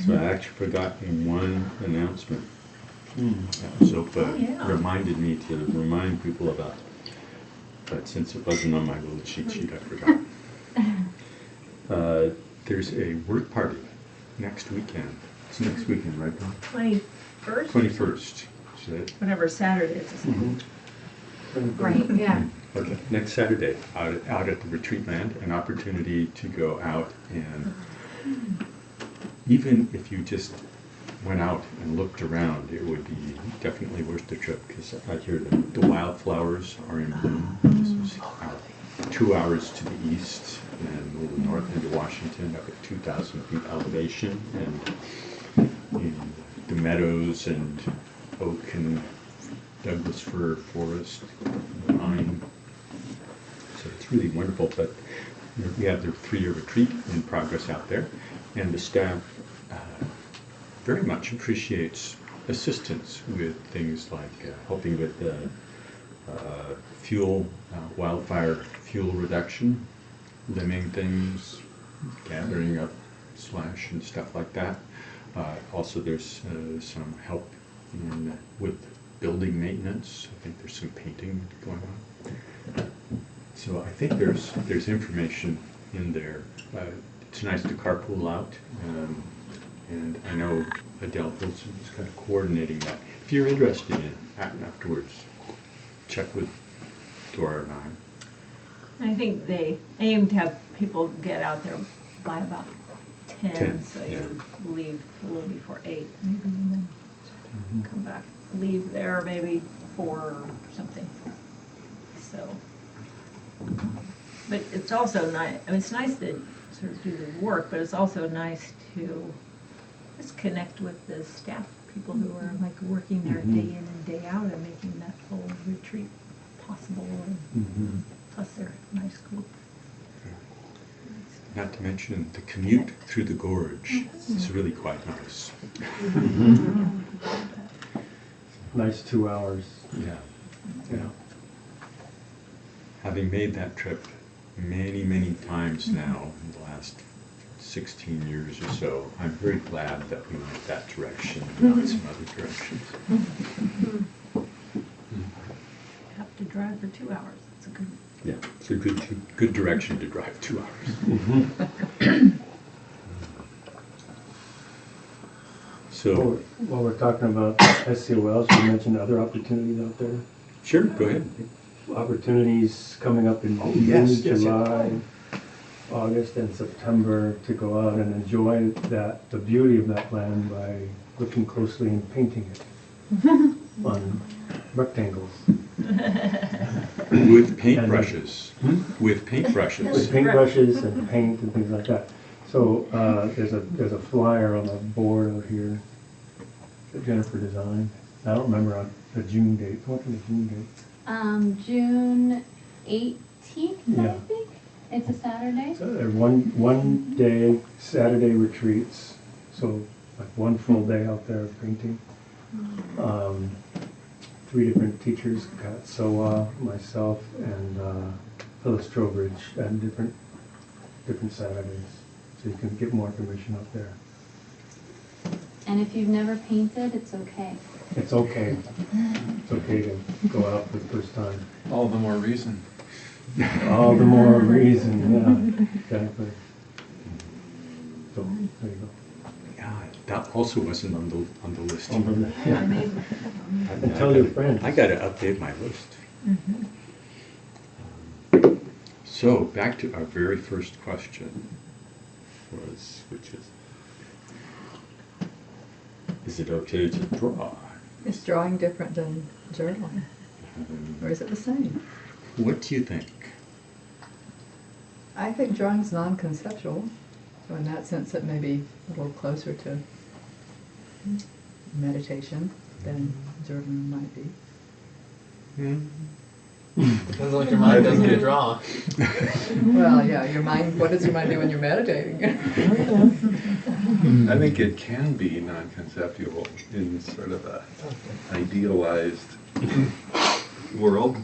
So I actually forgotten one announcement. Zopa reminded me to remind people about, but since it wasn't on my little cheat sheet, I forgot. There's a work party next weekend. It's next weekend, right, Don? 21st? 21st. Whatever Saturday is. Right, yeah. Okay. Next Saturday, out at the retreat land, an opportunity to go out and even if you just went out and looked around, it would be definitely worth the trip because I hear the wildflowers are in bloom. This is 2 hours to the east and a little north into Washington, up at 2,000 feet elevation, and in the meadows and oak and Douglas fir forest, pine. So it's really wonderful. But we have the 3-year retreat in progress out there, and the staff very much appreciates assistance with things like helping with fuel, wildfire fuel reduction, limbing things, gathering up slash and stuff like that. Also, there's some help with building maintenance. I think there's some painting going on. So I think there's information in there. It's nice to carpool out, and I know Adele Wilson is kind of coordinating that. If you're interested in it, afterwards, check with Dora and I. I think they aim to have people get out there by about 10, so yeah. you leave a little before 8, maybe, and then come back. Leave there maybe 4 or something. So, but it's also nice. I mean, it's nice to sort of do the work, but it's also nice to just connect with the staff people who are like working there day in and day out and making that whole retreat possible. And plus, they're a nice group. Not to mention the commute through the gorge is really quite nice. Nice 2 hours. Yeah. Having made that trip many, many times now in the last 16 years or so, I'm very glad that we went that direction and not some other directions. Have to drive for 2 hours. It's a good. Yeah, it's a good direction to drive 2 hours. So, While we're talking about SCOL, should we mention other opportunities out there? sure, go ahead. Opportunities coming up in June, yes, July, August, and September to go out and enjoy the beauty of that land by looking closely and painting it on rectangles. With paintbrushes. With paintbrushes. With paintbrushes and paint and things like that. So there's a flyer on the board out here that Jennifer designed. I don't remember on the June date. What's the June date? June 18th, Yeah. I think. It's a Saturday. So they're one day Saturday retreats. So like one full day out there of painting. 3 different teachers, Kat Sowa, myself, and Phyllis Trowbridge, and different Saturdays. So you can get more information up there. And if you've never painted, it's okay. It's okay. It's okay to go out for the first time. All the more reason. All the more reason, yeah, exactly. So, there you go. Yeah, that also wasn't on the list. Yeah. And tell your friends. I got to update my list. So back to our very first question which is it okay to draw? Is drawing different than journaling? Or is it the same? What do you think? I think drawing's non-conceptual, so in that sense it may be a little closer to meditation than journaling might be. Depends on if your mind doesn't get drawn. Well, yeah, your mind, what does your mind do when you're meditating? I think it can be non-conceptual in sort of a idealized world.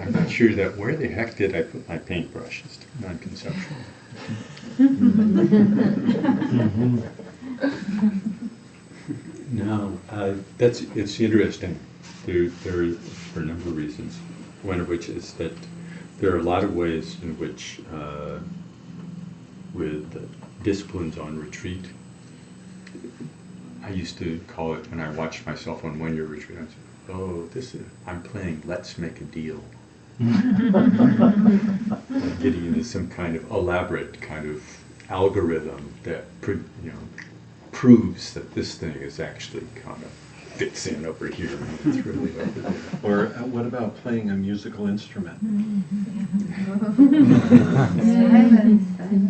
I'm not sure that where the heck did I put my paintbrush? It's non-conceptual. No, it's interesting. There, for a number of reasons. One of which is that there are a lot of ways in which, with disciplines on retreat, I used to call it when I watched myself on one-year retreat. I said, "Oh, I'm playing Let's Make a Deal." I'm getting into some kind of elaborate kind of algorithm that proves that this thing is actually kind of fits in over here and it's really over there. Or what about playing a musical instrument?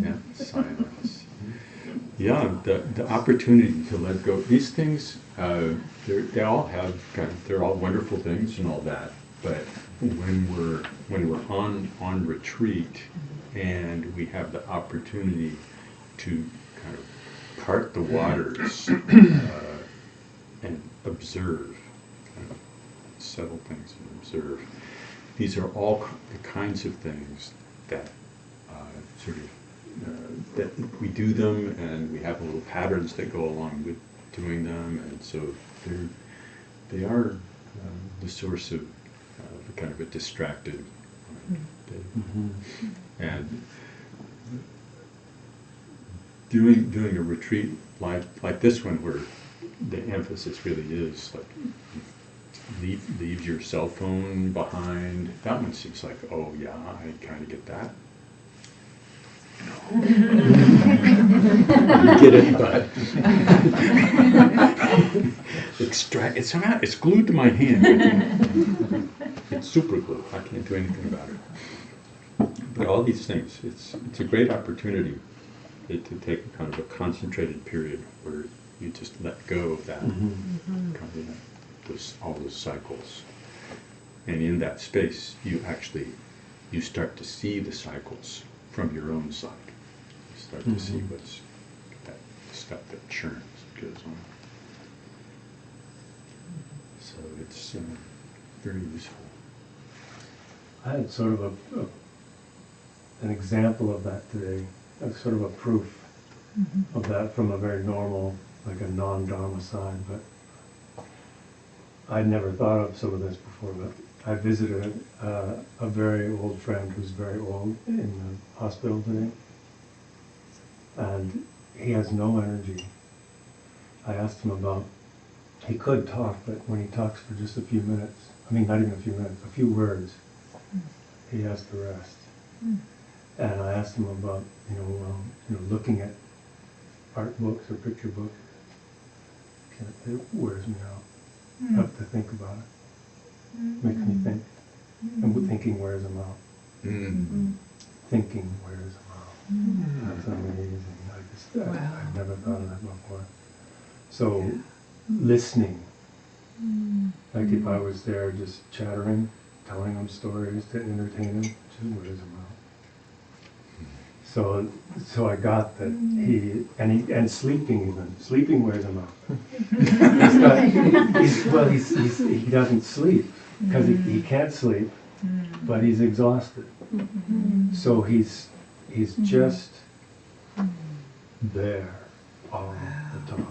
Yeah, silence. Yeah, the opportunity to let go. These things, they're all wonderful things and all that. But when we're on retreat and we have the opportunity to kind of part the waters and observe, kind of settle things and observe. These are all the kinds of things that that we do them, and we have little patterns that go along with doing them, and so they are the source of kind of a distracted day. And doing a retreat like this one, where the emphasis really is like leave your cell phone behind. That one seems like, oh yeah, I kind of get that. You get it, but it's glued to my hand. It's super glue. I can't do anything about it. But all these things, it's a great opportunity to take a kind of a concentrated period where you just let go of that, kind of all those cycles. And in that space, you start to see the cycles from your own side. You start to see what's that stuff that churns, goes on. So it's very useful. I had sort of an example of that today, sort of a proof of that from a very normal, like a non-Dharma side, but I'd never thought of some of this before, but I visited a very old friend who's very old in the hospital today, and he has no energy. I asked him about, he could talk, but when he talks for just a few minutes, I mean not even a few minutes, a few words, he has to rest. And I asked him about, looking at art books or picture books. It wears me out. I have to think about it. Makes me think. And thinking wears them out. Thinking wears them out. That's amazing. I've never thought of that before. So, listening. Like if I was there just chattering, telling them stories to entertain them, just wears them out. So I got that and sleeping wears him out. He doesn't sleep because he can't sleep, but he's exhausted. So he's just there all the time.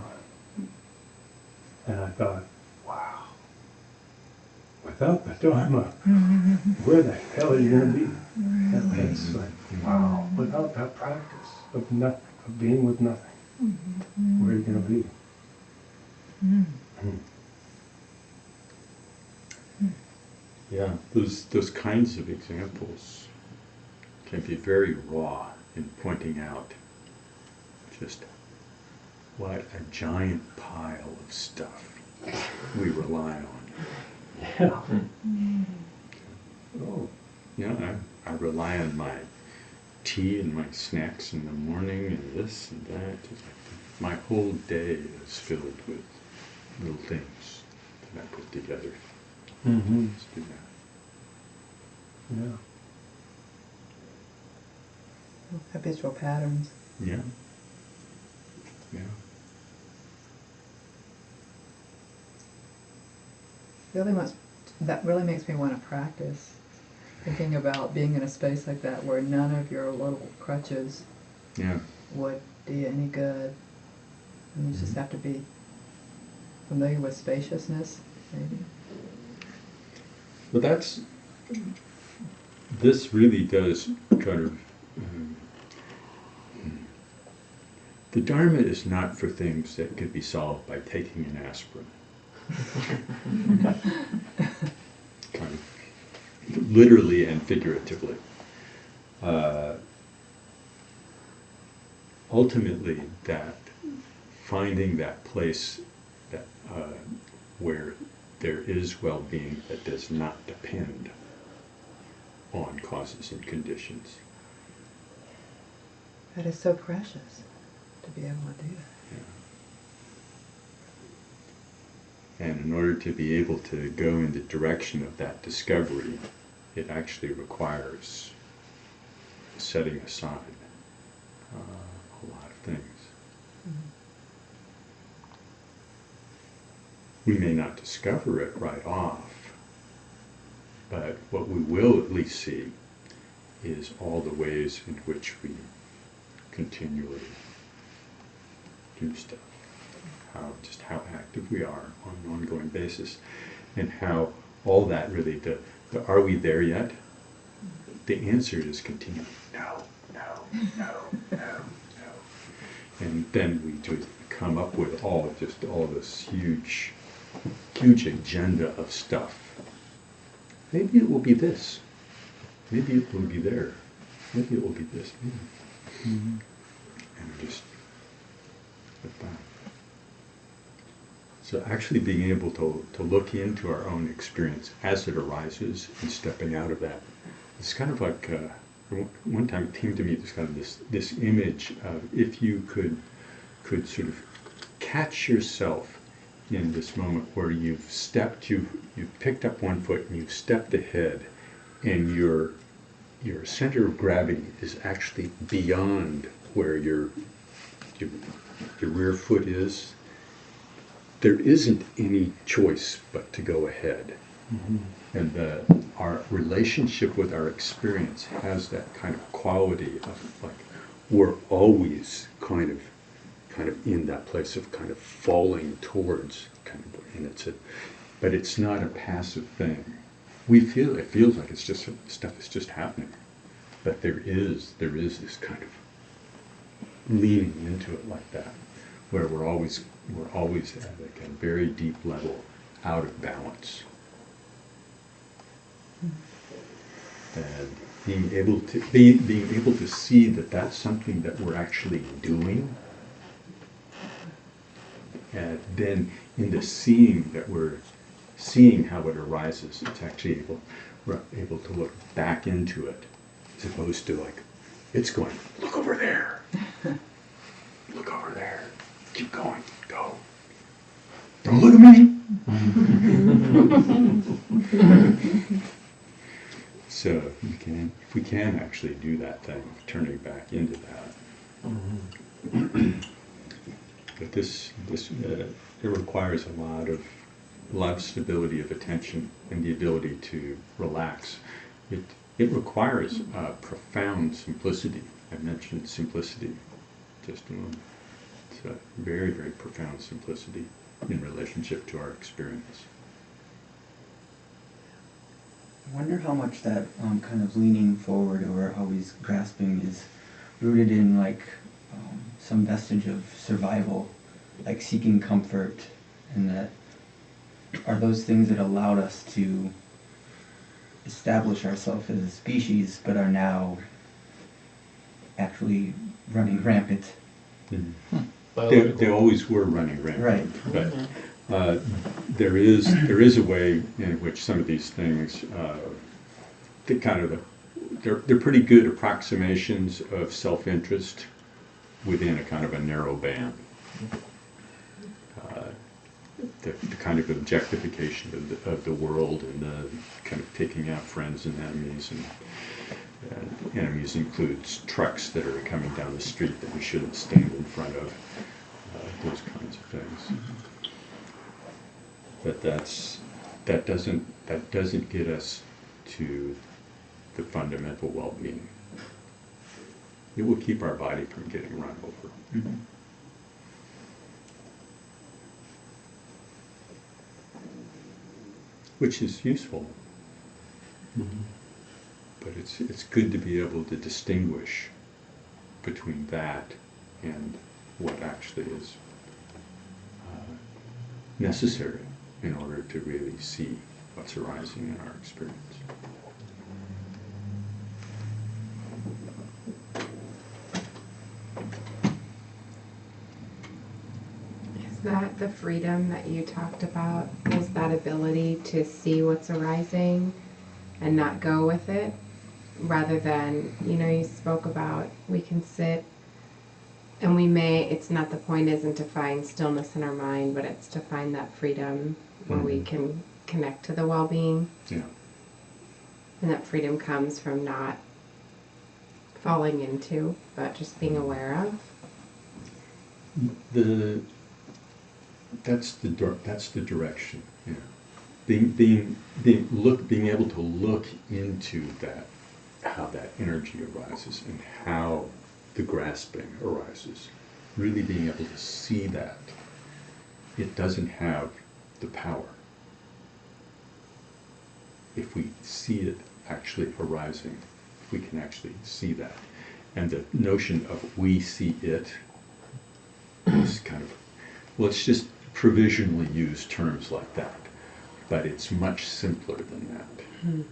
And I thought, wow, without the Dharma, where the hell are you going to be? That's like, wow, without that practice of being with nothing, where are you going to be? Yeah, those kinds of examples can be very raw in pointing out just what a giant pile of stuff we rely on. Yeah. Oh. Yeah, I rely on my tea and my snacks in the morning and this and that. Just like my whole day is filled with little things that I put together. Let's do that. Yeah. Habitual patterns. Yeah. Yeah. That really makes me want to practice. thinking about being in a space like that where none of your little crutches Yeah. would do you any good. And you just Mhm. have to be familiar with spaciousness, maybe. Well, this really does kind of, the Dharma is not for things that could be solved by taking an aspirin. Kind of literally and figuratively. Ultimately, that finding that place that where there is well-being that does not depend on causes and conditions. That is so precious to be able to do that. Yeah. And in order to be able to go in the direction of that discovery, it actually requires setting aside a lot of things. We may not discover it right off, but what we will at least see is all the ways in which we continually do stuff. Just how active we are on an ongoing basis, and how all that really, are we there yet? The answer is continually, no, no, no, no, no. And then we just come up with all this huge agenda of stuff. Maybe it will be this. Maybe it will be there. Maybe it will be this. Maybe. Mm-hmm. And just with that. So actually being able to look into our own experience as it arises and stepping out of that. It's kind of like, one time it came to me, this kind of this image of if you could sort of catch yourself in this moment where you've picked up one foot and you've stepped ahead, and your center of gravity is actually beyond where your rear foot is. There isn't any choice but to go ahead. Mm-hmm. And our relationship with our experience has that kind of quality of like we're always kind of in that place of kind of falling towards and but it's not a passive thing. It feels like it's just stuff is just happening, but there is this kind of leaning into it like that, where we're always at a very deep level out of balance. And being able to see that that's something that we're actually doing, and then in the seeing that we're seeing how it arises, it's actually we're able to look back into it, as opposed to like it's going, look over there, look over there, keep going, go, don't look at me. So if we can actually do that thing, turning back into that. But this it requires a lot of stability of attention and the ability to relax. It requires profound simplicity. I mentioned simplicity just a moment. It's a very, very profound simplicity in relationship to our experience. I wonder how much that kind of leaning forward or always grasping is rooted in some vestige of survival, like seeking comfort, and that are those things that allowed us to establish ourselves as a species, but are now actually running rampant. Mm-hmm. They always were running rampant, right? But there is a way in which some of these things, they're pretty good approximations of self-interest within a kind of a narrow band. The kind of objectification of the world, and the kind of picking out friends and enemies, and enemies includes trucks that are coming down the street that we shouldn't stand in front of, those kinds of things. But that doesn't get us to the fundamental well-being. It will keep our body from getting run over. Mhm. Which is useful. But it's good to be able to distinguish between that and what actually is necessary in order to really see what's arising in our experience. Is that the freedom that you talked about? Is that ability to see what's arising and not go with it? Rather than, you spoke about we can sit and it's not the point isn't to find stillness in our mind, but it's to find that freedom where we can connect to the well-being. Yeah. And that freedom comes from not falling into, but just being aware of. That's the direction. Yeah. Being able to look into that, how that energy arises and how the grasping arises. Really being able to see that. It doesn't have the power. If we see it actually arising, we can actually see that. And the notion of we see it is kind of, let's just provisionally use terms like that. But it's much simpler than that.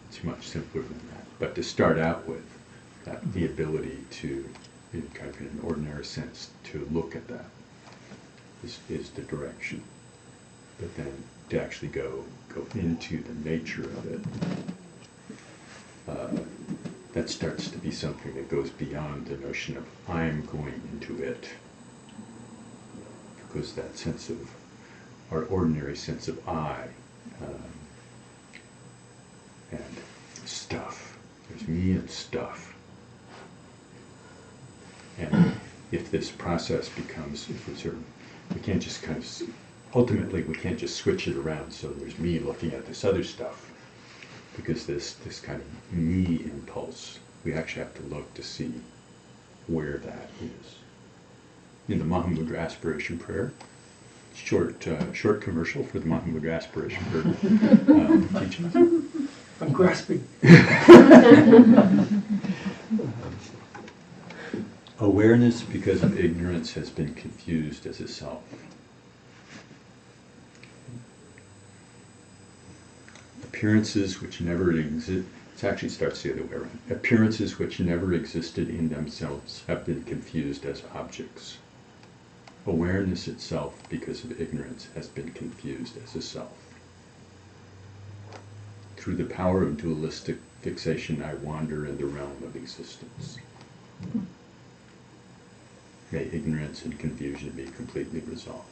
It's much simpler than that. But to start out with, the ability to, in kind of in an ordinary sense, to look at that is the direction. But then to actually go into the nature of it, that starts to be something that goes beyond the notion of I'm going into it. Because that sense of, our ordinary sense of I, and stuff. There's me and stuff. And if this process becomes, we can't just kind of, ultimately we can't just switch it around so there's me looking at this other stuff. Because this kind of me impulse, we actually have to look to see where that is. In the Mahamudra Aspiration Prayer, short commercial for the Mahamudra Aspiration Prayer teachings. I'm grasping. Awareness, because of ignorance, has been confused as a self. Appearances which never exist, it actually starts the other way around. Appearances which never existed in themselves have been confused as objects. Awareness itself, because of ignorance, has been confused as a self. Through the power of dualistic fixation, I wander in the realm of existence. May ignorance and confusion be completely resolved.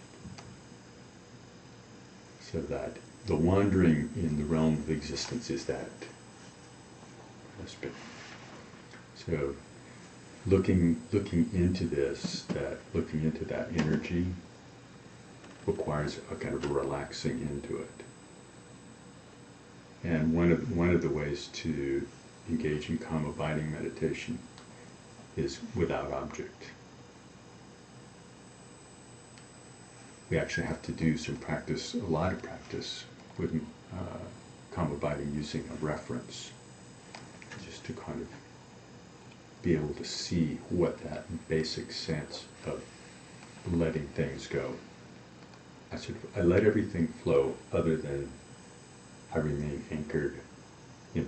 So that the wandering in the realm of existence is that aspect. So looking into this, looking into that energy requires a kind of a relaxing into it. And one of the ways to engage in calm abiding meditation is without object. We actually have to do some practice, a lot of practice with calm abiding using a reference, just to kind of be able to see what that basic sense of letting things go. I let everything flow other than I remain anchored in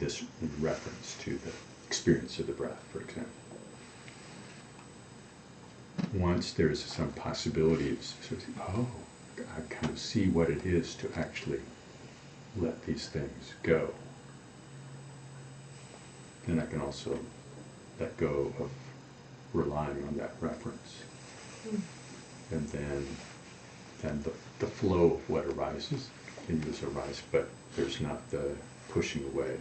reference to the experience of the breath, for example. Once there's some possibility of, I kind of see what it is to actually let these things go. Then I can also let go of relying on that reference. And then the flow of what arises continues to arise, but there's not the pushing away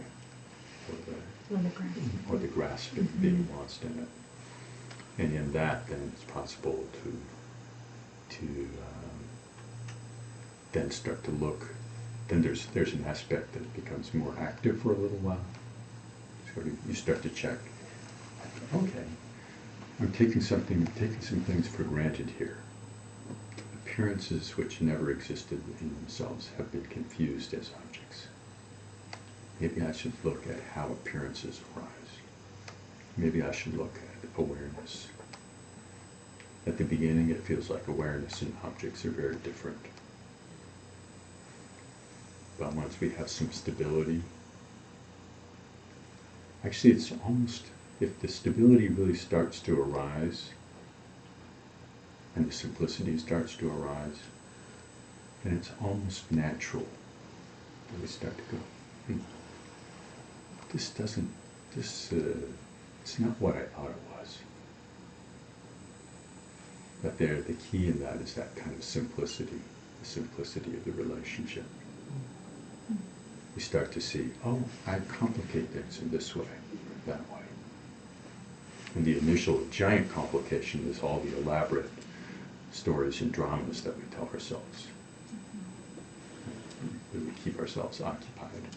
or the grasping being lost in it. And in that, then it's possible to then start to look. Then there's an aspect that becomes more active for a little while. you start to check. Okay, I'm taking some things for granted here. Appearances which never existed in themselves have been confused as objects. Maybe I should look at how appearances arise. Maybe I should look at awareness. At the beginning, it feels like awareness and objects are very different. But once we have some stability, actually it's almost, if the stability really starts to arise, and the simplicity starts to arise, then it's almost natural that we start to go, it's not what I thought it was. But there, the key in that is that kind of simplicity, the simplicity of the relationship. We start to see, oh, I complicate things in this way, that way. And the initial giant complication is all the elaborate stories and dramas that we tell ourselves. We keep ourselves occupied.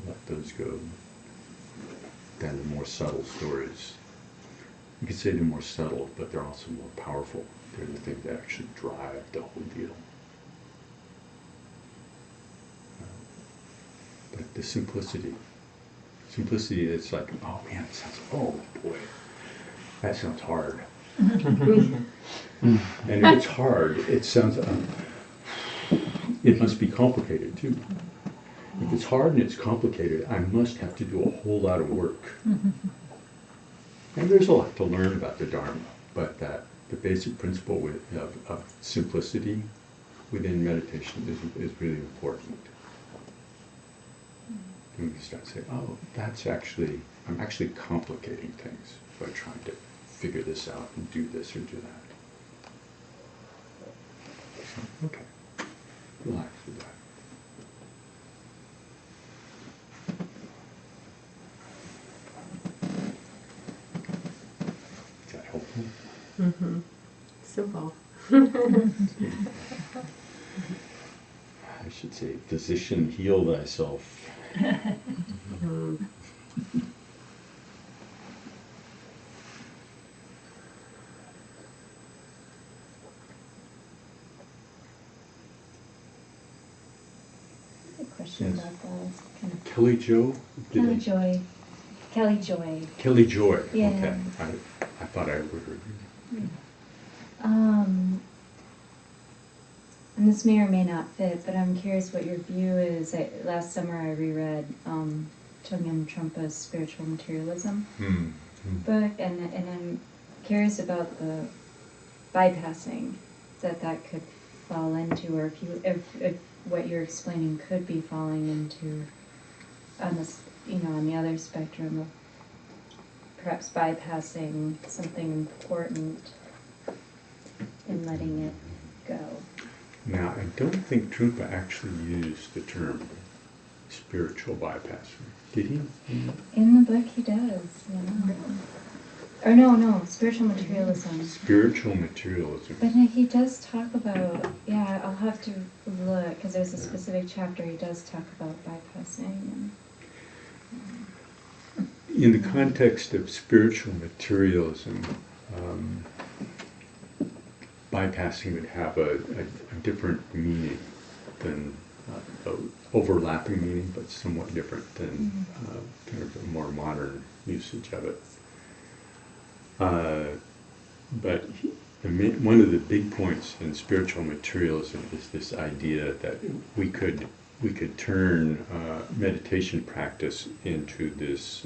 Let those go. Then the more subtle stories. You could say they're more subtle, but they're also more powerful. They're the thing that actually drive the whole deal. But the simplicity, it's like, oh man, it sounds, oh boy, that sounds hard. And if it's hard, it sounds, it must be complicated too. If it's hard and it's complicated, I must have to do a whole lot of work. And there's a lot to learn about the Dharma, but that the basic principle of simplicity within meditation is really important. And we start saying, oh, I'm actually complicating things by trying to figure this out and do this or do that. So, okay, relax with that. Is that helpful? Mm-hmm. Simple. I should say, physician, heal thyself. Mm. A question Yes. about that. It's kind of Kelly Joe? Kelly Joy. Kelly Joy. Kelly Joy. Yeah. Okay. I thought I overheard you. And this may or may not fit, but I'm curious what your view is. Last summer I reread Chogyam Trungpa's Spiritual Materialism book, and I'm curious about the bypassing that could fall into, or if what you're explaining could be falling into on this, on the other spectrum of perhaps bypassing something important and letting it go. Now, I don't think Trungpa actually used the term spiritual bypassing. Did he? In the book he does, yeah. Or no, spiritual materialism. Spiritual materialism. But he does talk about, I'll have to look, because there's a specific chapter he does talk about bypassing. In the context of spiritual materialism, bypassing would have a different meaning than overlapping meaning, but somewhat different than kind of a more modern usage of it. But one of the big points in spiritual materialism is this idea that we could turn meditation practice into this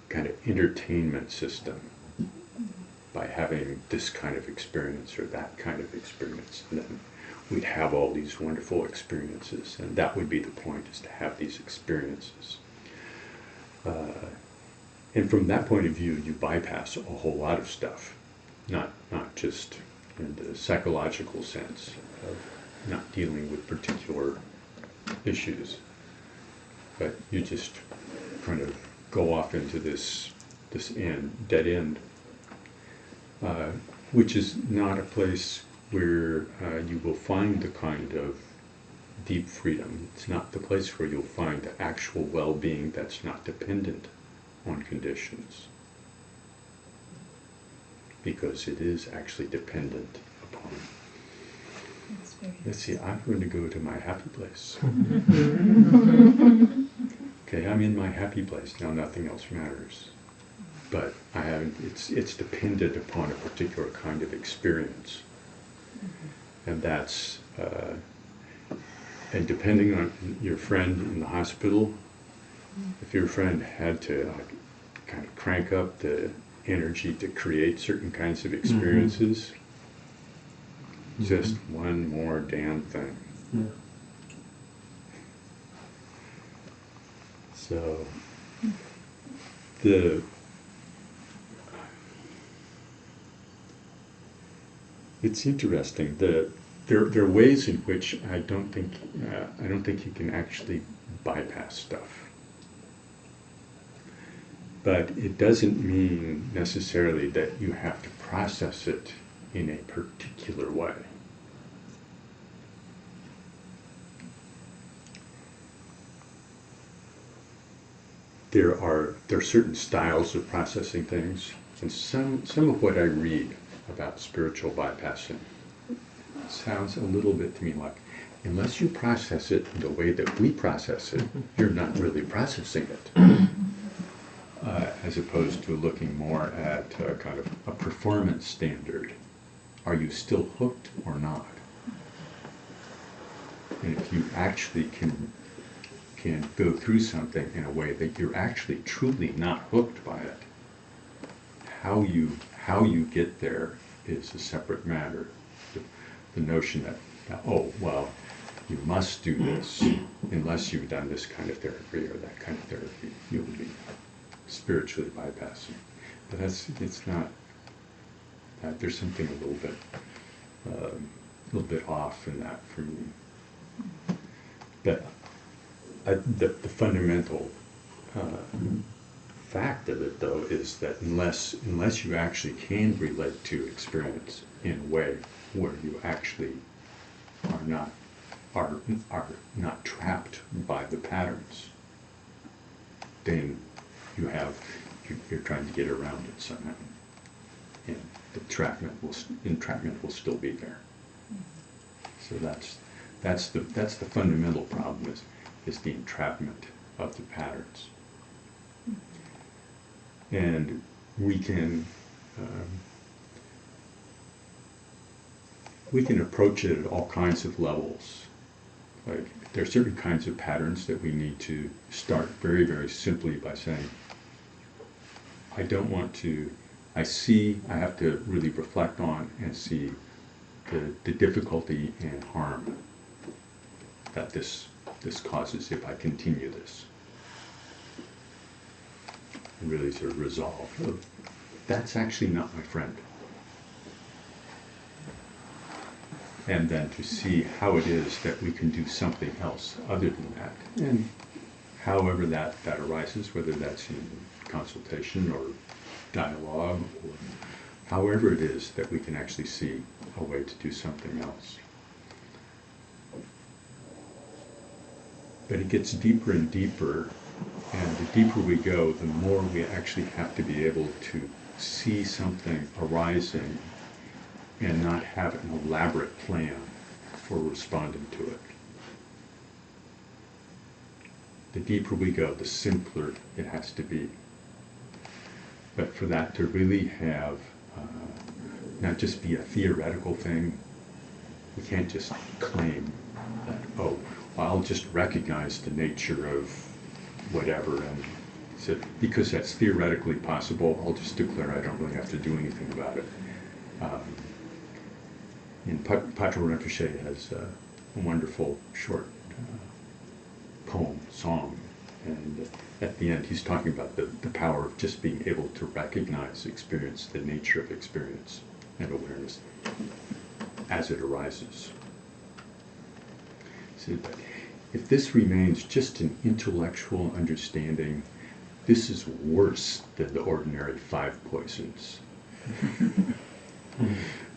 kind of entertainment system by having this kind of experience or that kind of experience, and then we'd have all these wonderful experiences, and that would be the point, is to have these experiences. And from that point of view, you bypass a whole lot of stuff, not just in the psychological sense of not dealing with particular issues, but you just kind of go off into this dead end, which is not a place where you will find the kind of deep freedom. It's not the place where you'll find the actual well-being that's not dependent on conditions. Because it is actually dependent upon. That's very Let's see, I'm going to go to my happy place. Okay, I'm in my happy place. Now nothing else matters. But I haven't, it's dependent upon a particular kind of experience. And that's, and depending on your friend in the hospital, if your friend had to kind of crank up the energy to create certain kinds of experiences, just one more damn thing. Yeah. So, it's interesting. There are ways in which I don't think you can actually bypass stuff. But it doesn't mean necessarily that you have to process it in a particular way. There are certain styles of processing things, and some of what I read about spiritual bypassing sounds a little bit to me like, unless you process it the way that we process it, you're not really processing it. As opposed to looking more at kind of a performance standard. Are you still hooked or not? And if you actually can go through something in a way that you're actually truly not hooked by it, how you get there is a separate matter. The notion that, oh, well, you must do this unless you've done this kind of therapy or that kind of therapy, you'll be spiritually bypassing. But it's not, there's something a little bit off in that for me. But the fundamental fact of it, though, is that unless you actually can relate to experience in a way where you actually are not trapped by the patterns, then you're trying to get around it somehow, and the entrapment will still be there. So that's the fundamental problem is the entrapment of the patterns. And we can approach it at all kinds of levels. Like, there are certain kinds of patterns that we need to start very, very simply by saying, I have to really reflect on and see the difficulty and harm that this causes if I continue this. And really sort of resolve, oh, that's actually not my friend. And then to see how it is that we can do something else other than that. And however that arises, whether that's in consultation or dialogue, or however it is that we can actually see a way to do something else. But it gets deeper and deeper, and the deeper we go, the more we actually have to be able to see something arising and not have an elaborate plan for responding to it. The deeper we go, the simpler it has to be. But for that to really have, not just be a theoretical thing, we can't just claim that, oh, I'll just recognize the nature of whatever, and so because that's theoretically possible, I'll just declare I don't really have to do anything about it. And Patrol Rinpoche has a wonderful short poem, song, and at the end he's talking about the power of just being able to recognize experience, the nature of experience and awareness as it arises. So if this remains just an intellectual understanding, this is worse than the ordinary 5 poisons.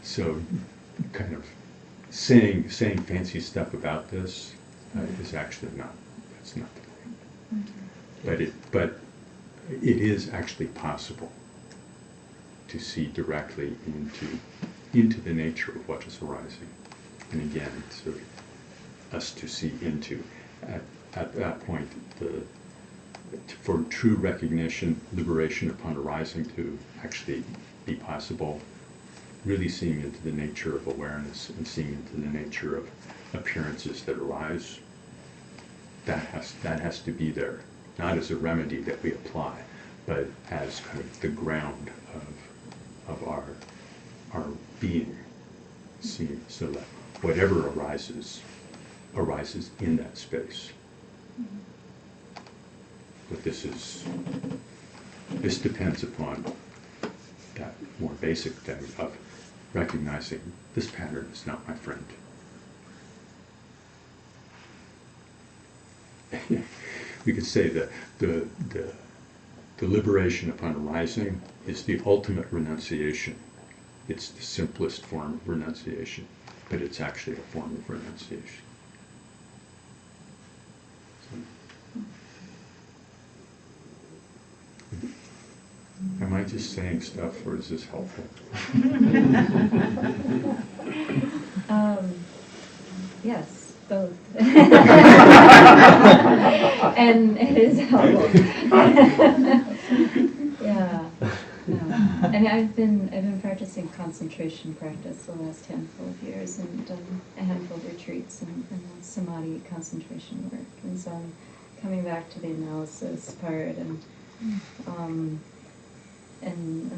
So kind of saying fancy stuff about this is actually not, that's not the thing. But it is actually possible to see directly into the nature of what is arising. And again, it's sort of us to see into. At that point, for true recognition, liberation upon arising to actually be possible, really seeing into the nature of awareness and seeing into the nature of appearances that arise, that has to be there, not as a remedy that we apply, but as kind of the ground of our being, seeing, so that whatever arises in that space. But this depends upon that more basic thing of recognizing this pattern is not my friend. We could say that the liberation upon arising is the ultimate renunciation. It's the simplest form of renunciation, but it's actually a form of renunciation. Am I just saying stuff, or is this helpful? Yes, both. And it is helpful. Yeah. No. And I've been practicing concentration practice the last handful of years, and done a handful of retreats and samadhi concentration work. And so I'm coming back to the analysis part, and I'm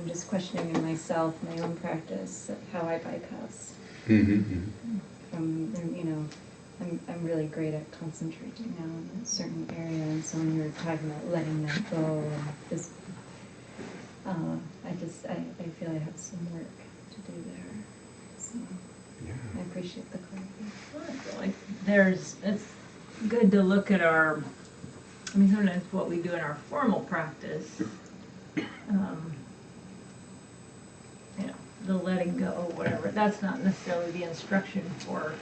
just questioning in myself, my own practice, how I bypass. From, you know, I'm really great at concentrating now in a certain area, and so when you were talking about letting that go, and just, I feel I have some work to do there. So Yeah. I appreciate the clarity. Well, I feel like it's good to look at sometimes what we do in our formal practice, the letting go, whatever, that's not necessarily the instruction for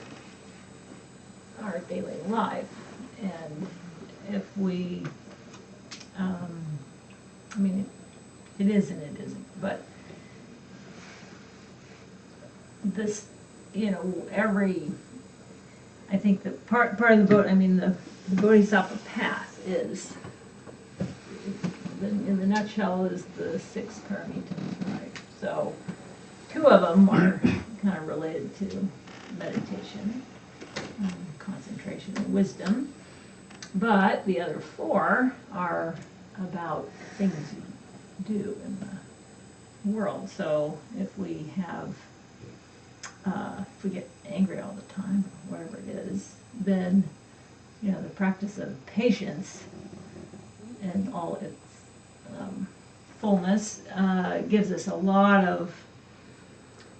our daily life. And if we, it is and it isn't, but this, I think that part of the Bodhisattva path is, in the nutshell, is the 6 paramitas, right? So 2 of them are kind of related to meditation, concentration, and wisdom, but the other 4 are about things you do in the world. So if we get angry all the time, whatever it is, then the practice of patience and all its fullness gives us a lot of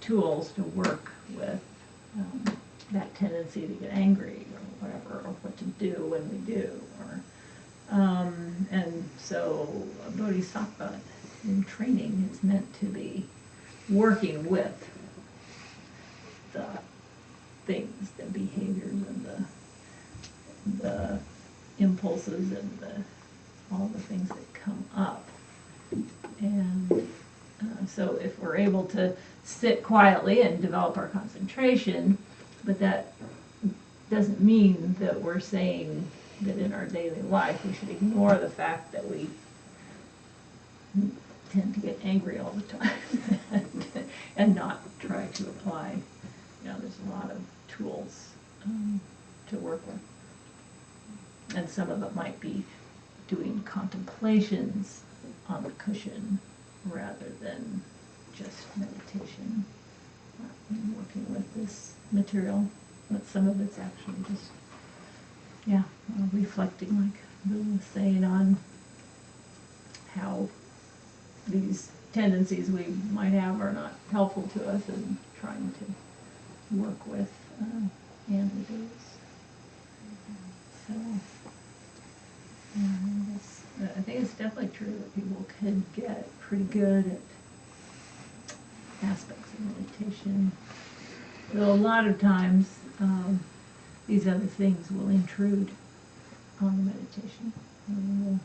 tools to work with that tendency to get angry or whatever, or what to do when we do, and so a bodhisattva in training is meant to be working with the things, the behaviors, and the impulses, and all the things that come up. And so if we're able to sit quietly and develop our concentration, but that doesn't mean that we're saying that in our daily life we should ignore the fact that we tend to get angry all the time and not try to apply. There's a lot of tools to work with. And some of it might be doing contemplations on the cushion rather than just meditation, working with this material. But some of it's actually just, reflecting, like Bill was saying, on how these tendencies we might have are not helpful to us, and trying to work with and those. So, I think it's definitely true that people could get pretty good at aspects of meditation. Though a lot of times, these other things will intrude on the meditation. And we'll,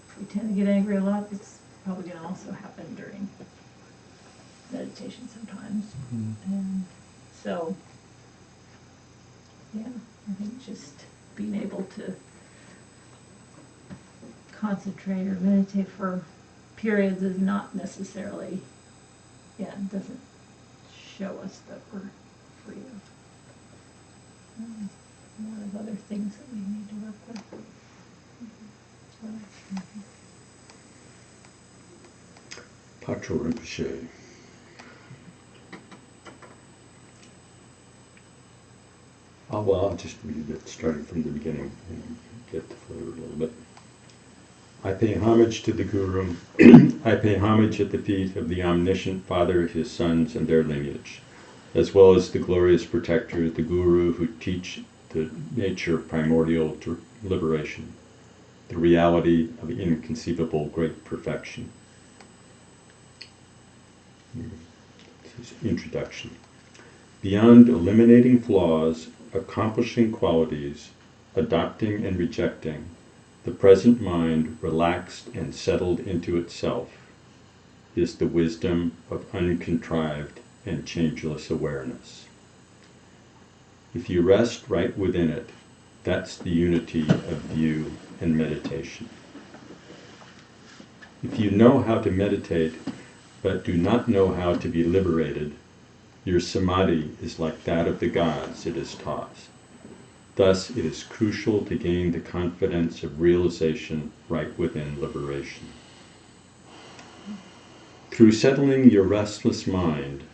if we tend to get angry a lot, it's probably going to also happen during meditation sometimes. And so, yeah, I think just being able to concentrate or meditate for periods is not necessarily, doesn't show us that we're free of a lot of other things that we need to work with. That's what I think. Patrol Rinpoche. I'll just read it starting from the beginning and get the flow a little bit. I pay homage to the Guru. I pay homage at the feet of the omniscient Father, his sons, and their lineage, as well as the glorious protector, the Guru, who teach the nature of primordial liberation, the reality of inconceivable great perfection. This is introduction. Beyond eliminating flaws, accomplishing qualities, adopting and rejecting, the present mind, relaxed and settled into itself, is the wisdom of uncontrived and changeless awareness. If you rest right within it, that's the unity of view and meditation. If you know how to meditate, but do not know how to be liberated, your samadhi is like that of the gods, it is taught. Thus, it is crucial to gain the confidence of realization right within liberation. Through settling your restless mind,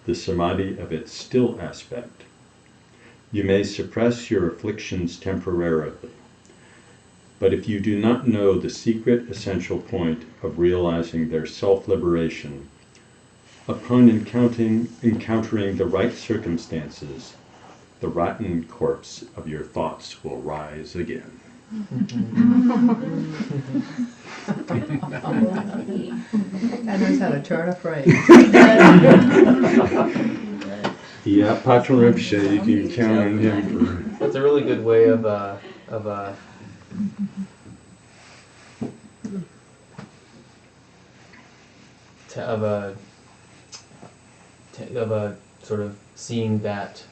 the samadhi of its still aspect, you may suppress your afflictions temporarily. But if you do not know the secret essential point of realizing their self-liberation, upon encountering the right circumstances, the rotten corpse of your thoughts will rise again. That knows how to turn a phrase. Yeah, Patrol Rinpoche, you can count on him for... That's a really good way of sort of seeing that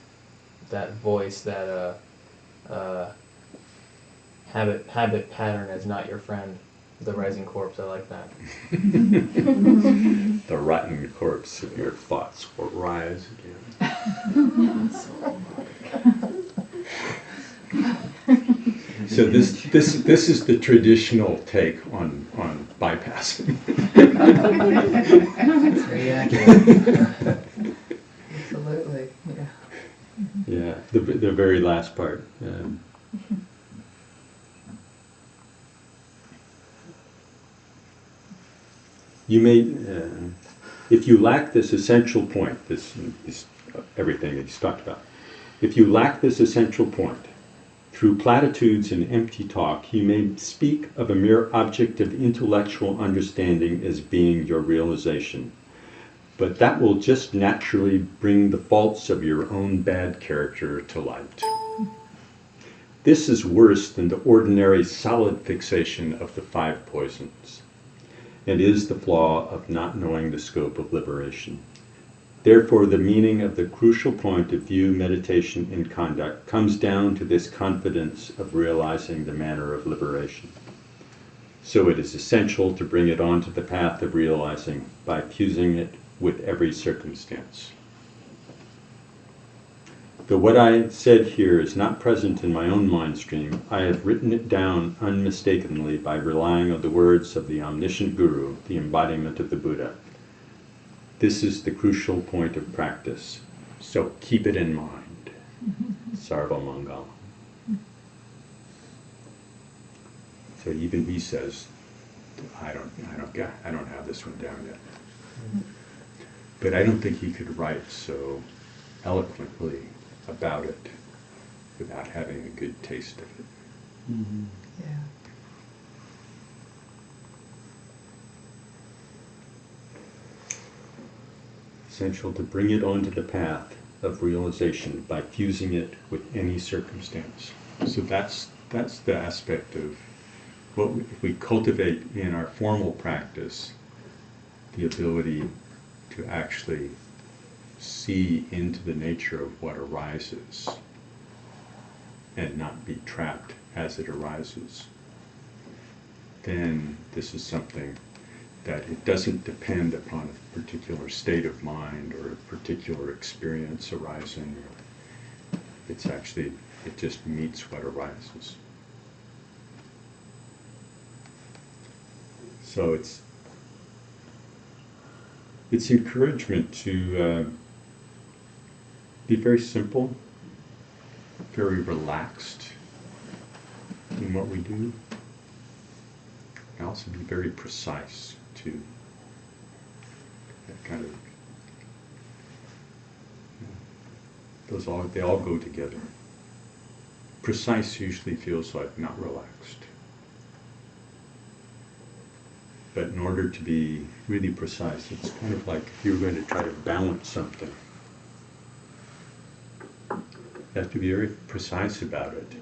voice, that habit pattern as not your friend, the rising corpse. I like that. The rotten corpse of your thoughts will rise again. So this is the traditional take on bypassing. That's very accurate. Absolutely, yeah. Yeah, the very last part. You may, if you lack this essential point, this is everything that he's talked about. If you lack this essential point, through platitudes and empty talk, you may speak of a mere object of intellectual understanding as being your realization. But that will just naturally bring the faults of your own bad character to light. This is worse than the ordinary solid fixation of the 5 poisons, and is the flaw of not knowing the scope of liberation. Therefore, the meaning of the crucial point of view, meditation, and conduct comes down to this confidence of realizing the manner of liberation. So it is essential to bring it onto the path of realizing by fusing it with every circumstance. Though what I said here is not present in my own mind stream, I have written it down unmistakably by relying on the words of the omniscient Guru, the embodiment of the Buddha. This is the crucial point of practice, so keep it in mind. Sarva Mangala. So even he says, I don't have this one down yet. But I don't think he could write so eloquently about it without having a good taste of it. Mm-hmm. Yeah. Essential to bring it onto the path of realization by fusing it with any circumstance. So that's the aspect of what if we cultivate in our formal practice, the ability to actually see into the nature of what arises and not be trapped as it arises. Then this is something that it doesn't depend upon a particular state of mind or a particular experience arising. It's actually, it just meets what arises. So it's encouragement to be very simple, very relaxed in what we do, and also be very precise too. That kind of, they all go together. Precise usually feels like not relaxed. But in order to be really precise, it's kind of like if you were going to try to balance something. You have to be very precise about it.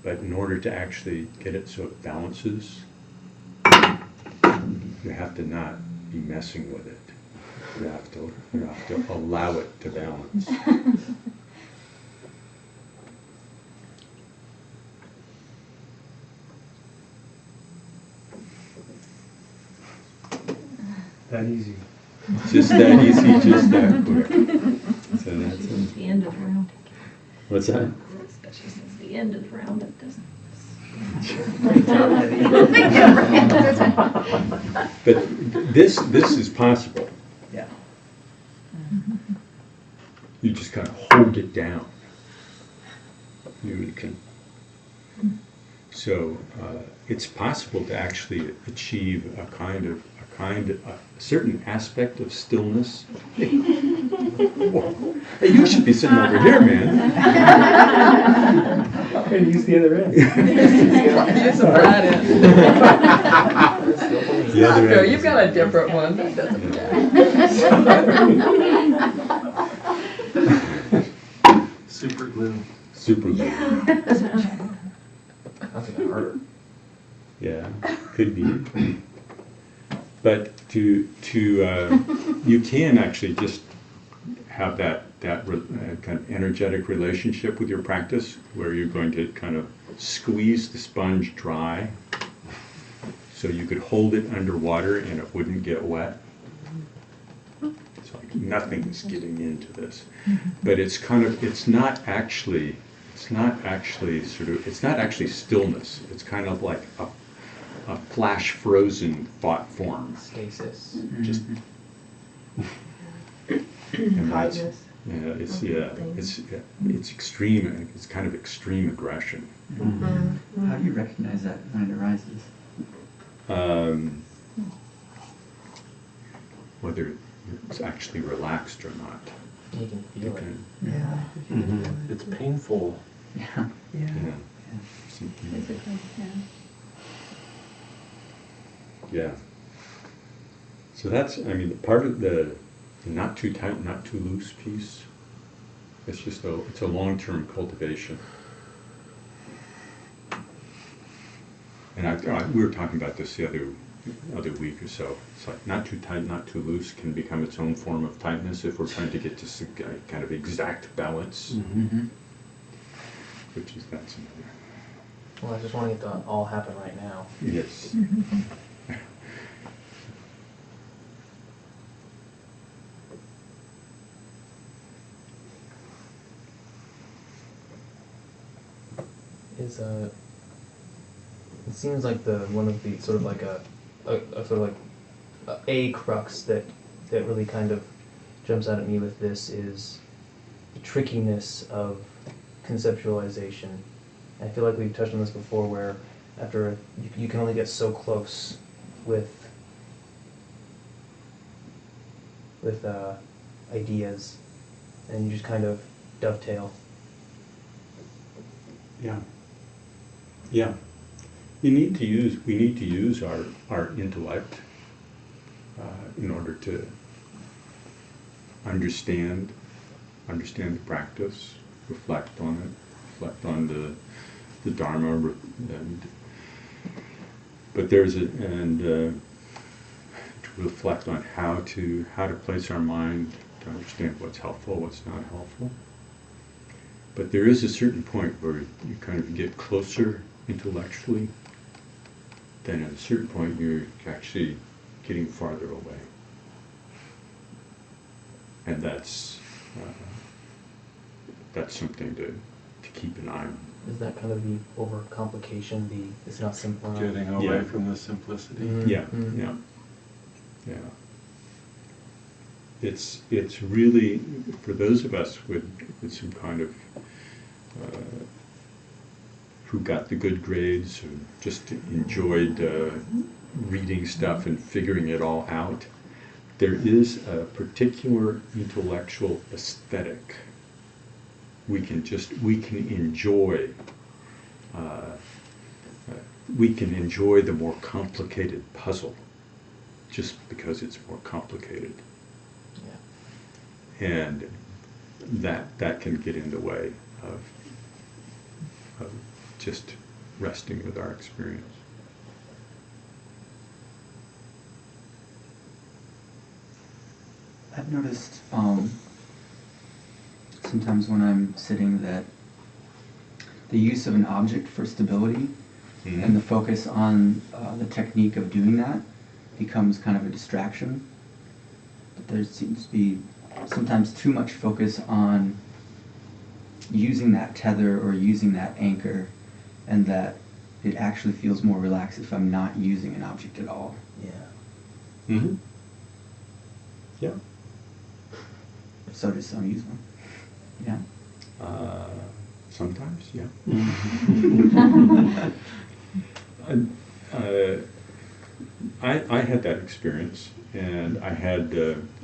But in order to actually get it so it balances, you have to not be messing with it. You have to allow it to balance. That easy. Just that easy, just that quick. So that's Especially since the end of the round. What's that? Especially since the end of the round, it doesn't. But this is possible. Yeah. You just kind of hold it down. You can. So it's possible to actually achieve a certain aspect of stillness. Whoa. Hey, you should be sitting over here, man. I'm going to use the other end. Use the flat end. The other No, end. you've got a different one. That doesn't matter. Super glue. Super good. That's even harder. Yeah, could be. But you can actually just have that kind of energetic relationship with your practice, where you're going to kind of squeeze the sponge dry, so you could hold it underwater and it wouldn't get wet. It's like nothing's getting into this, but it's not actually stillness. It's kind of like a flash frozen thought form. Stasis. Just and that's, Tightness. it's extreme. It's kind of extreme aggression. How do you recognize that when it arises? Whether it's actually relaxed or not. You can You feel it. can, Yeah. It's painful. Yeah. Yeah. something- Physically, yeah. yeah. So that's, I mean, part of the not too tight, not too loose piece. It's just it's a long-term cultivation. And we were talking about this the other week or so. It's like not too tight, not too loose can become its own form of tightness if we're trying to get to some kind of exact balance, Mm-hmm. which is that's another. Well, I just want it to all happen right now. Yes. Is it seems like one of the sort of like a sort of like a crux that really kind of jumps out at me with this is the trickiness of conceptualization. I feel like we've touched on this before, where after you can only get so close with ideas, and you just kind of dovetail. Yeah. Yeah. We need to use our intellect in order to understand the practice, reflect on it, reflect on the Dharma, but to reflect on how to place our mind to understand what's helpful, what's not helpful. But there is a certain point where you kind of get closer intellectually, then at a certain point you're actually getting farther away. And that's something to keep an eye on. Is that kind of the overcomplication? It's not simple enough? Getting away Yeah. from the simplicity. Mhm. Yeah, Mhm. yeah. It's really, for those of us with some kind of, who got the good grades, who just enjoyed reading stuff and figuring it all out, there is a particular intellectual aesthetic. We can enjoy the more complicated puzzle just because it's more complicated. Yeah. And that can get in the way of just resting with our experience. I've noticed sometimes when I'm sitting that the use of an object for stability and the focus on the technique of doing that becomes kind of a distraction. But there seems to be sometimes too much focus on using that tether or using that anchor, and that it actually feels more relaxed if I'm not using an object at all. Yeah. Mm-hmm. Yeah. So does some use one. Yeah. Sometimes, yeah. I had that experience, and I had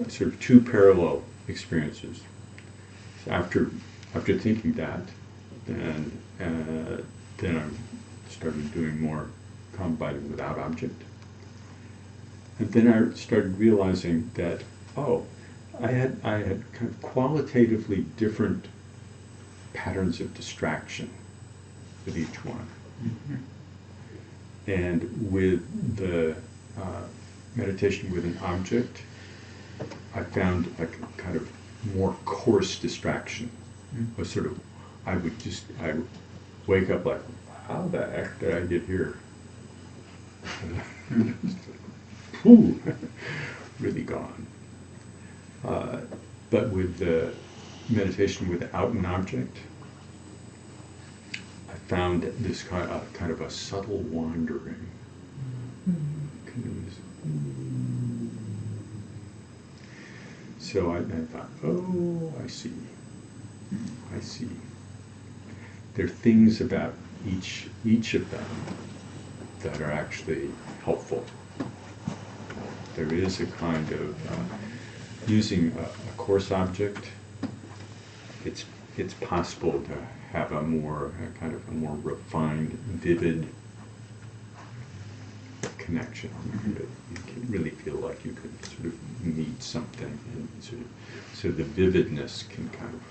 sort of two parallel experiences. After thinking that, then I started doing more combining without object, and then I started realizing that I had kind of qualitatively different patterns of distraction with each one. Mm-hmm. And with the meditation with an object, I found like a kind of more coarse distraction. Was sort of, I would wake up like, how the heck did I get here? Whew, really gone. But with the meditation without an object, I found this kind of a subtle wandering. So I thought, oh, I see. There are things about each of them that are actually helpful. There is a kind of using a coarse object. It's possible to have a more refined, vivid connection. You can really feel like you could sort of meet something, and so the vividness can kind of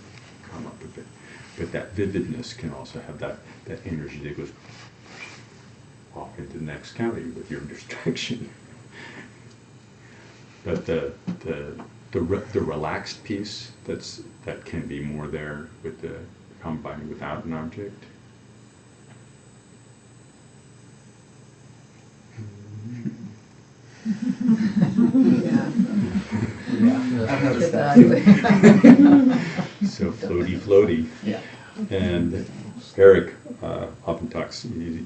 come up a bit. But that vividness can also have that energy that goes off into the next county with your distraction. But the relaxed piece that can be more there with the combining without an object. Yeah, I've noticed that. Exactly. So floaty. Yeah. And Eric often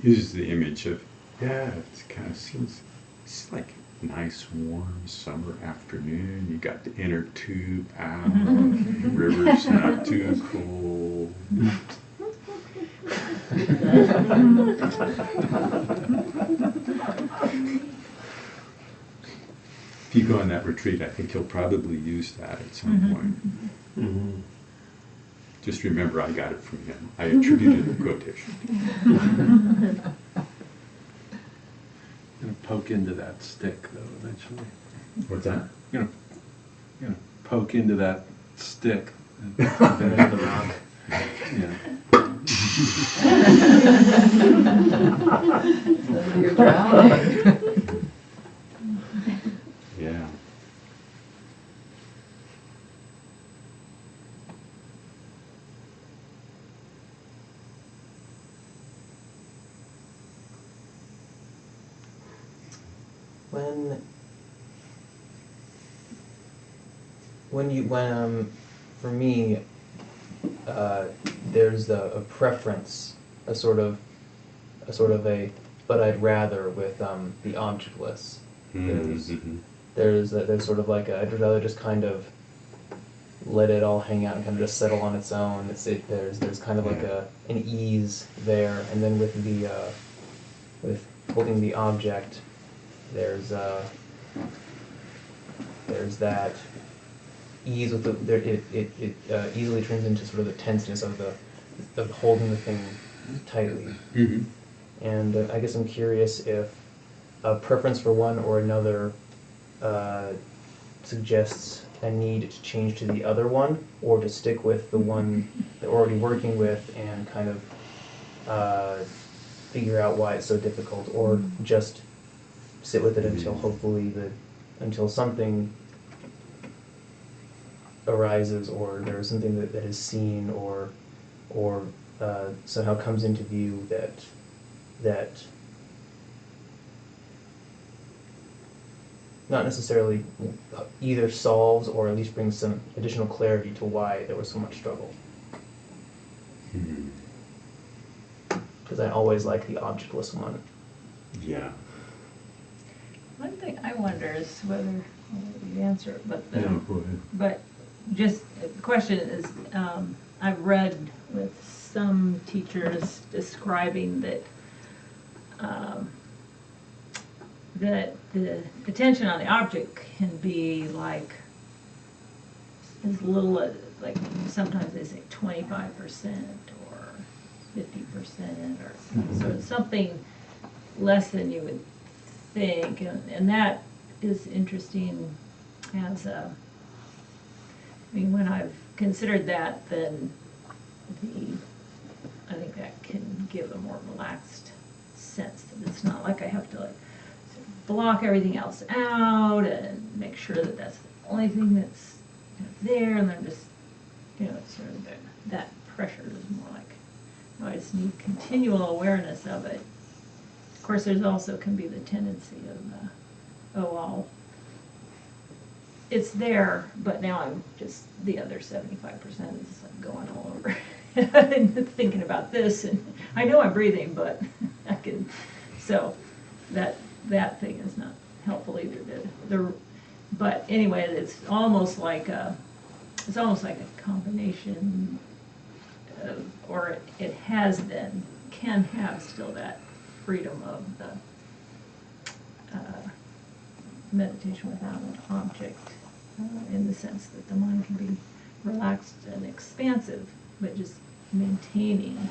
uses the image of, it kind of seems, it's like a nice warm summer afternoon. You got the inner tube out, river's not too cold. If you go on that retreat, I think you'll probably use that at some point. Mm-hmm. Just remember, I got it from him. I attributed the quotation. Gonna poke into that stick though eventually. What's that? Gonna poke into that stick. Under the rock. Yeah. So you're drowning. Yeah. When for me, there's a preference, a sort of a, but I'd rather with the objectless. There's sort of like I'd rather just kind of let it all hang out and kind of just settle on its own. There's kind of like an ease there, and then with the with holding the object, there's that ease with it easily turns into sort of the tenseness of holding the thing tightly. Mm-hmm. And I guess I'm curious if a preference for one or another suggests a need to change to the other one, or to stick with the one that we're already working with and kind of figure out why it's so difficult, or just sit with it until hopefully until something arises, or there's something that is seen, or somehow comes into view that not necessarily either solves or at least brings some additional clarity to why there was so much struggle. Because I always like the objectless one. Yeah. One thing I wonder is whether, I'll let you answer it, but No, go ahead. but just, the question is, I've read with some teachers describing that that the attention on the object can be like as little as, like, sometimes they say 25% or 50%, or so it's something less than you would think, and that is interesting as a, I mean, when I've considered that, then I think that can give a more relaxed sense that it's not like I have to like sort of block everything else out and make sure that that's the only thing that's there, and then just, it's sort of that pressure is more like, I just need continual awareness of it. Of course, there's also can be the tendency of, it's there, but now I'm just, the other 75% is like going all over and thinking about this, and I know I'm breathing, but I can, so that thing is not helpful either. But anyway, it's almost like a combination of, or it has been, can have still that freedom of the meditation without an object, in the sense that the mind can be relaxed and expansive, but just maintaining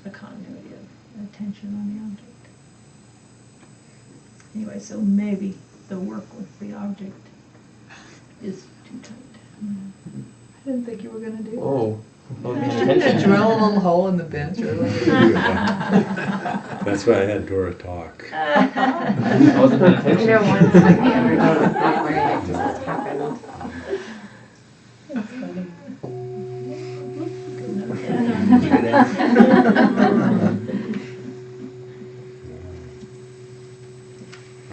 a continuity of attention on the object. Anyway, so maybe the work with the object is too tight. I didn't think you were gonna do that. Whoa. Drill a little hole in the bench earlier. That's why I had Dora talk. I wasn't paying I attention. know once like the other day, that way it just happened. That's funny.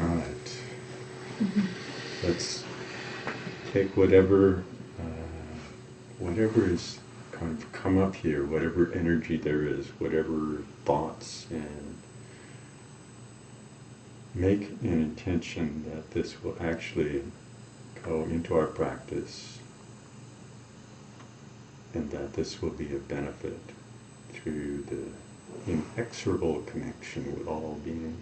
All right. Let's take whatever is kind of come up here, whatever energy there is, whatever thoughts, and make an intention that this will actually go into our practice, and that this will be a benefit to the inexorable connection with all beings.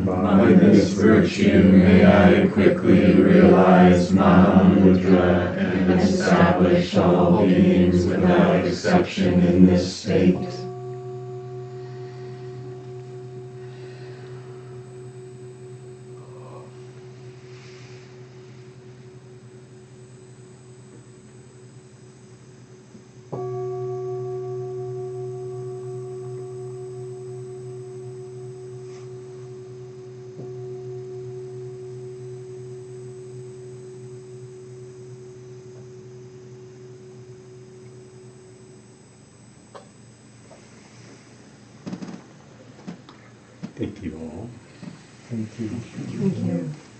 By this virtue may I quickly realize Mahamudra and establish all beings without exception in this state. Thank you all. Thank you. Thank you.